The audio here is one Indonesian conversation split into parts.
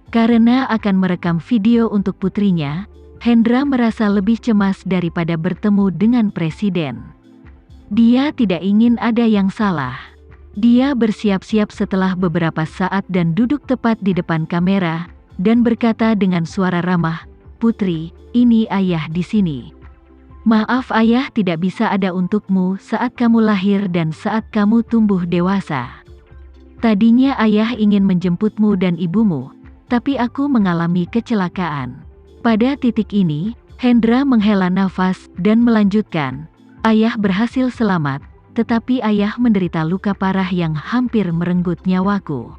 Karena akan merekam video untuk putrinya, Hendra merasa lebih cemas daripada bertemu dengan presiden. Dia tidak ingin ada yang salah. Dia bersiap-siap setelah beberapa saat dan duduk tepat di depan kamera, dan berkata dengan suara ramah, "Putri, ini ayah di sini. Maaf ayah tidak bisa ada untukmu saat kamu lahir dan saat kamu tumbuh dewasa. Tadinya ayah ingin menjemputmu dan ibumu, tapi aku mengalami kecelakaan." Pada titik ini, Hendra menghela nafas dan melanjutkan, "Ayah berhasil selamat, tetapi ayah menderita luka parah yang hampir merenggut nyawaku.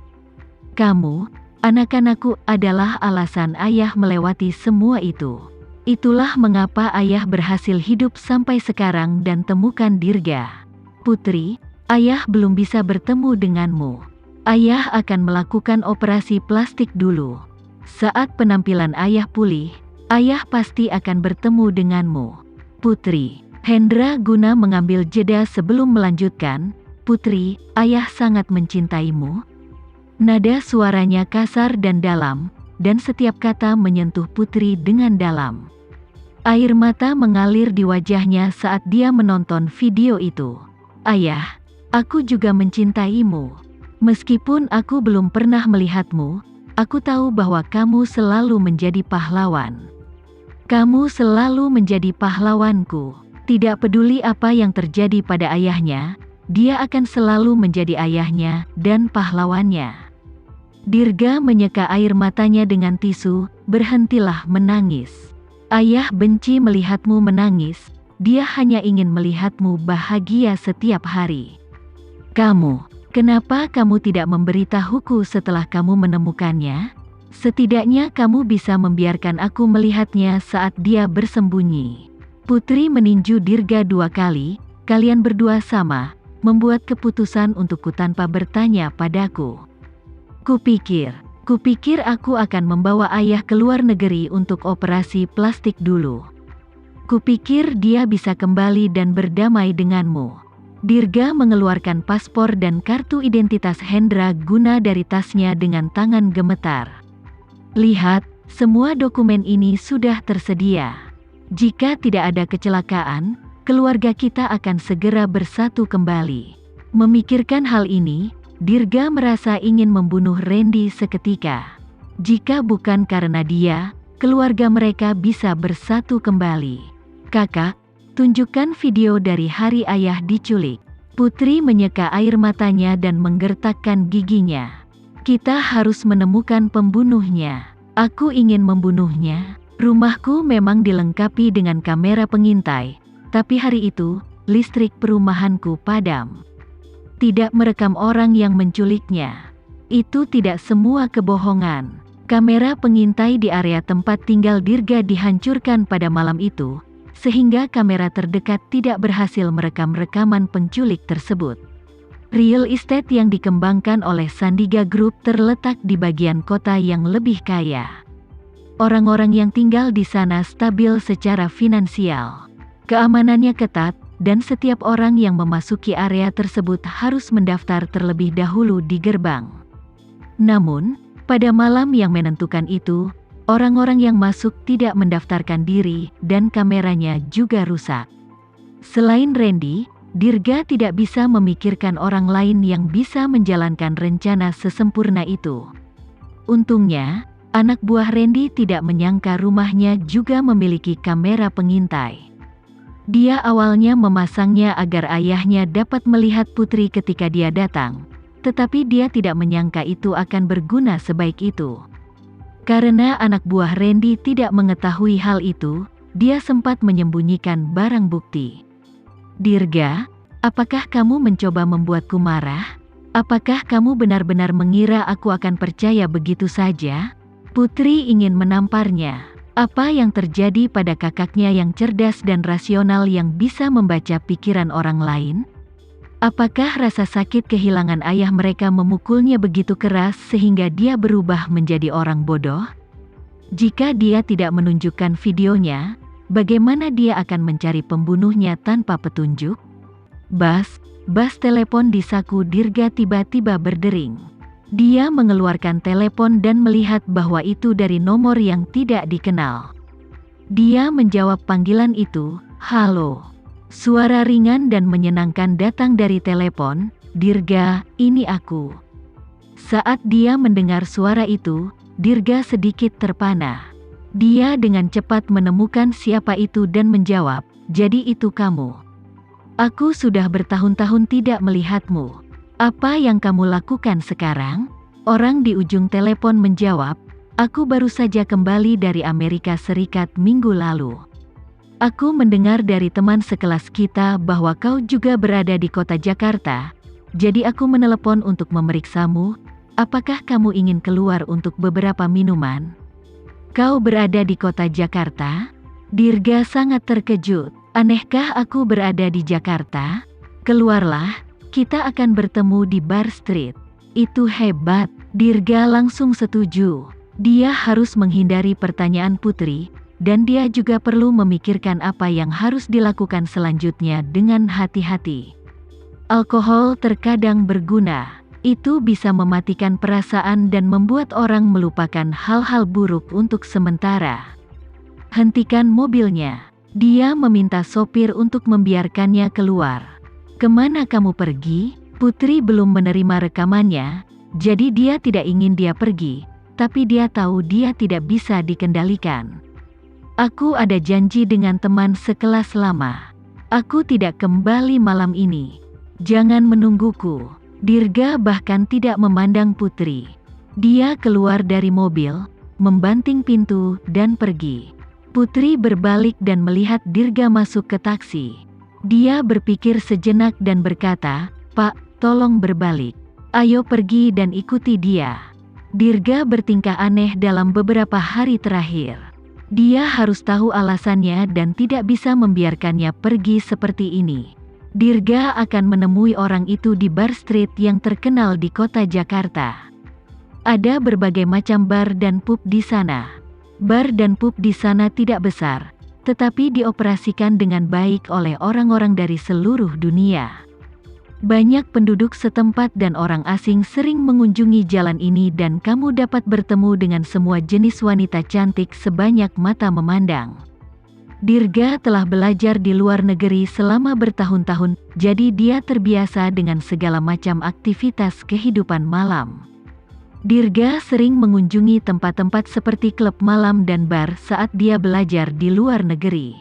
Kamu, anak-anakku adalah alasan ayah melewati semua itu. Itulah mengapa ayah berhasil hidup sampai sekarang dan temukan Dirga. Putri, ayah belum bisa bertemu denganmu. Ayah akan melakukan operasi plastik dulu. Saat penampilan ayah pulih, ayah pasti akan bertemu denganmu. Putri." Hendra guna mengambil jeda sebelum melanjutkan, "Putri, ayah sangat mencintaimu." Nada suaranya kasar dan dalam, dan setiap kata menyentuh Putri dengan dalam. Air mata mengalir di wajahnya saat dia menonton video itu. "Ayah, aku juga mencintaimu. Meskipun aku belum pernah melihatmu, aku tahu bahwa kamu selalu menjadi pahlawan. Kamu selalu menjadi pahlawanku." Tidak peduli apa yang terjadi pada ayahnya, dia akan selalu menjadi ayahnya dan pahlawannya. Dirga menyeka air matanya dengan tisu, "Berhentilah menangis. Ayah benci melihatmu menangis, dia hanya ingin melihatmu bahagia setiap hari. Kenapa kamu tidak memberitahuku setelah kamu menemukannya? Setidaknya kamu bisa membiarkan aku melihatnya saat dia bersembunyi." Putri meninju Dirga 2 kali, "Kalian berdua sama, membuat keputusan untukku tanpa bertanya padaku. Kupikir aku akan membawa ayah ke luar negeri untuk operasi plastik dulu. Kupikir dia bisa kembali dan berdamai denganmu." Dirga mengeluarkan paspor dan kartu identitas Hendra guna dari tasnya dengan tangan gemetar. "Lihat, semua dokumen ini sudah tersedia. Jika tidak ada kecelakaan, keluarga kita akan segera bersatu kembali." Memikirkan hal ini, Dirga merasa ingin membunuh Randy seketika. Jika bukan karena dia, keluarga mereka bisa bersatu kembali. "Kakak, tunjukkan video dari hari ayah diculik." Putri menyeka air matanya dan menggertakkan giginya. "Kita harus menemukan pembunuhnya. Aku ingin membunuhnya." Rumahku memang dilengkapi dengan kamera pengintai, tapi hari itu, listrik perumahanku padam. Tidak merekam orang yang menculiknya. Itu tidak semua kebohongan. Kamera pengintai di area tempat tinggal Dirga dihancurkan pada malam itu, sehingga kamera terdekat tidak berhasil merekam rekaman penculik tersebut. Real estate yang dikembangkan oleh Sandiga Group terletak di bagian kota yang lebih kaya. Orang-orang yang tinggal di sana stabil secara finansial. Keamanannya ketat, dan setiap orang yang memasuki area tersebut harus mendaftar terlebih dahulu di gerbang. Namun, pada malam yang menentukan itu, orang-orang yang masuk tidak mendaftarkan diri, dan kameranya juga rusak. Selain Randy, Dirga tidak bisa memikirkan orang lain yang bisa menjalankan rencana sesempurna itu. Untungnya, anak buah Randy tidak menyangka rumahnya juga memiliki kamera pengintai. Dia awalnya memasangnya agar ayahnya dapat melihat Putri ketika dia datang, tetapi dia tidak menyangka itu akan berguna sebaik itu. Karena anak buah Randy tidak mengetahui hal itu, dia sempat menyembunyikan barang bukti. "Dirga, apakah kamu mencoba membuatku marah? Apakah kamu benar-benar mengira aku akan percaya begitu saja?" Putri ingin menamparnya. Apa yang terjadi pada kakaknya yang cerdas dan rasional yang bisa membaca pikiran orang lain? Apakah rasa sakit kehilangan ayah mereka memukulnya begitu keras sehingga dia berubah menjadi orang bodoh? Jika dia tidak menunjukkan videonya, bagaimana dia akan mencari pembunuhnya tanpa petunjuk? Bas telepon di saku Dirga tiba-tiba berdering. Dia mengeluarkan telepon dan melihat bahwa itu dari nomor yang tidak dikenal. Dia menjawab panggilan itu, "Halo." Suara ringan dan menyenangkan datang dari telepon, "Dirga, ini aku." Saat dia mendengar suara itu, Dirga sedikit terpana. Dia dengan cepat menemukan siapa itu dan menjawab, "Jadi itu kamu. Aku sudah bertahun-tahun tidak melihatmu. Apa yang kamu lakukan sekarang?" Orang di ujung telepon menjawab, "Aku baru saja kembali dari Amerika Serikat minggu lalu. Aku mendengar dari teman sekelas kita bahwa kau juga berada di kota Jakarta, jadi aku menelepon untuk memeriksamu. Apakah kamu ingin keluar untuk beberapa minuman?" "Kau berada di kota Jakarta?" Dirga sangat terkejut. "Anehkah aku berada di Jakarta? Keluarlah, kita akan bertemu di Bar Street." "Itu hebat." Dirga langsung setuju. Dia harus menghindari pertanyaan Putri, dan dia juga perlu memikirkan apa yang harus dilakukan selanjutnya dengan hati-hati. Alkohol terkadang berguna. Itu bisa mematikan perasaan dan membuat orang melupakan hal-hal buruk untuk sementara. Hentikan mobilnya. Dia meminta sopir untuk membiarkannya keluar. "Kemana kamu pergi?" Putri belum menerima rekamannya, jadi dia tidak ingin dia pergi, tapi dia tahu dia tidak bisa dikendalikan. "Aku ada janji dengan teman sekelas lama. Aku tidak kembali malam ini. Jangan menungguku." Dirga bahkan tidak memandang Putri. Dia keluar dari mobil, membanting pintu, dan pergi. Putri berbalik dan melihat Dirga masuk ke taksi. Dia berpikir sejenak dan berkata, "Pak, tolong berbalik. Ayo pergi dan ikuti dia." Dirga bertingkah aneh dalam beberapa hari terakhir. Dia harus tahu alasannya dan tidak bisa membiarkannya pergi seperti ini. Dirga akan menemui orang itu di Bar Street yang terkenal di kota Jakarta. Ada berbagai macam bar dan pub di sana. Bar dan pub di sana tidak besar, tetapi dioperasikan dengan baik oleh orang-orang dari seluruh dunia. Banyak penduduk setempat dan orang asing sering mengunjungi jalan ini dan kamu dapat bertemu dengan semua jenis wanita cantik sebanyak mata memandang. Dirga telah belajar di luar negeri selama bertahun-tahun, jadi dia terbiasa dengan segala macam aktivitas kehidupan malam. Dirga sering mengunjungi tempat-tempat seperti klub malam dan bar saat dia belajar di luar negeri.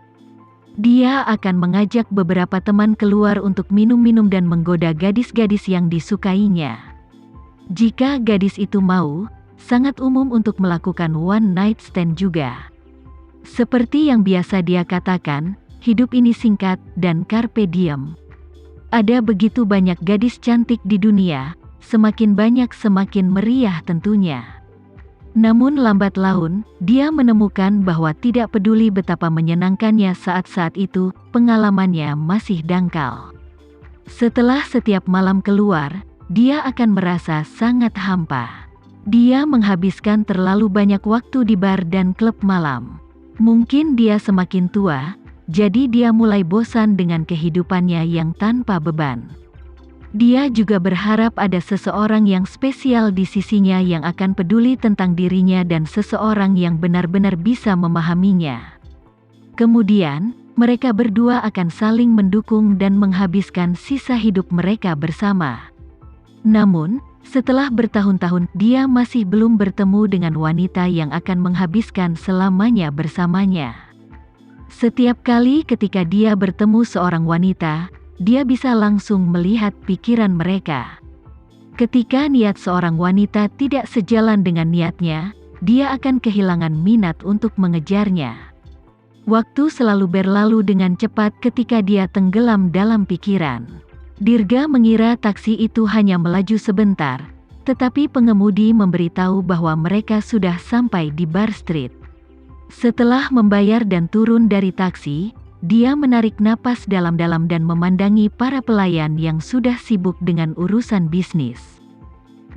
Dia akan mengajak beberapa teman keluar untuk minum-minum dan menggoda gadis-gadis yang disukainya. Jika gadis itu mau, sangat umum untuk melakukan one night stand juga. Seperti yang biasa dia katakan, hidup ini singkat dan carpe diem. Ada begitu banyak gadis cantik di dunia, semakin banyak semakin meriah tentunya. Namun lambat laun, dia menemukan bahwa tidak peduli betapa menyenangkannya saat-saat itu, pengalamannya masih dangkal. Setelah setiap malam keluar, dia akan merasa sangat hampa. Dia menghabiskan terlalu banyak waktu di bar dan klub malam. Mungkin dia semakin tua, jadi dia mulai bosan dengan kehidupannya yang tanpa beban. Dia juga berharap ada seseorang yang spesial di sisinya yang akan peduli tentang dirinya dan seseorang yang benar-benar bisa memahaminya. Kemudian, mereka berdua akan saling mendukung dan menghabiskan sisa hidup mereka bersama. Namun, setelah bertahun-tahun, dia masih belum bertemu dengan wanita yang akan menghabiskan selamanya bersamanya. Setiap kali ketika dia bertemu seorang wanita, dia bisa langsung melihat pikiran mereka. Ketika niat seorang wanita tidak sejalan dengan niatnya, dia akan kehilangan minat untuk mengejarnya. Waktu selalu berlalu dengan cepat ketika dia tenggelam dalam pikiran. Dirga mengira taksi itu hanya melaju sebentar, tetapi pengemudi memberitahu bahwa mereka sudah sampai di Bar Street. Setelah membayar dan turun dari taksi, dia menarik napas dalam-dalam dan memandangi para pelayan yang sudah sibuk dengan urusan bisnis.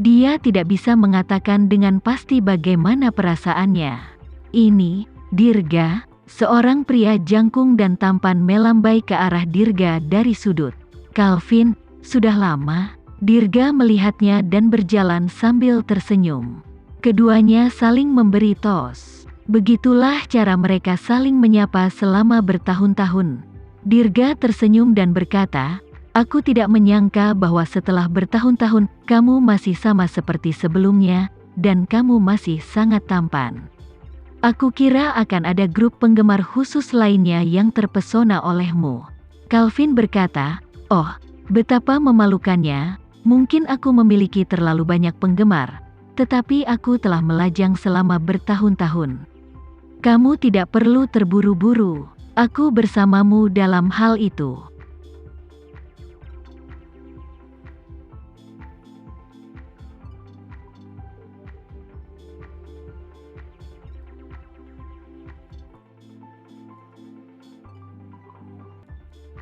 Dia tidak bisa mengatakan dengan pasti bagaimana perasaannya. "Ini, Dirga," seorang pria jangkung dan tampan melambai ke arah Dirga dari sudut. "Calvin, sudah lama." Dirga melihatnya dan berjalan sambil tersenyum. Keduanya saling memberi tos. Begitulah cara mereka saling menyapa selama bertahun-tahun. Dirga tersenyum dan berkata, "Aku tidak menyangka bahwa setelah bertahun-tahun, kamu masih sama seperti sebelumnya, dan kamu masih sangat tampan. Aku kira akan ada grup penggemar khusus lainnya yang terpesona olehmu." Calvin berkata, "Oh, betapa memalukannya, mungkin aku memiliki terlalu banyak penggemar, tetapi aku telah melajang selama bertahun-tahun. Kamu tidak perlu terburu-buru, aku bersamamu dalam hal itu."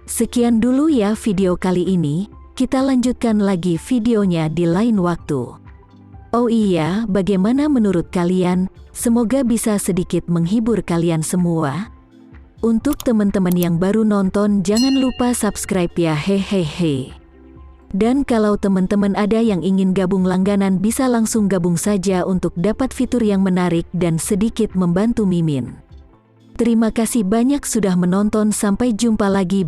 Sekian dulu ya video kali ini, kita lanjutkan lagi videonya di lain waktu. Oh iya, bagaimana menurut kalian? Semoga bisa sedikit menghibur kalian semua. Untuk teman-teman yang baru nonton, jangan lupa subscribe ya, hehehe. Dan kalau teman-teman ada yang ingin gabung langganan, bisa langsung gabung saja untuk dapat fitur yang menarik dan sedikit membantu Mimin. Terima kasih banyak sudah menonton, sampai jumpa lagi.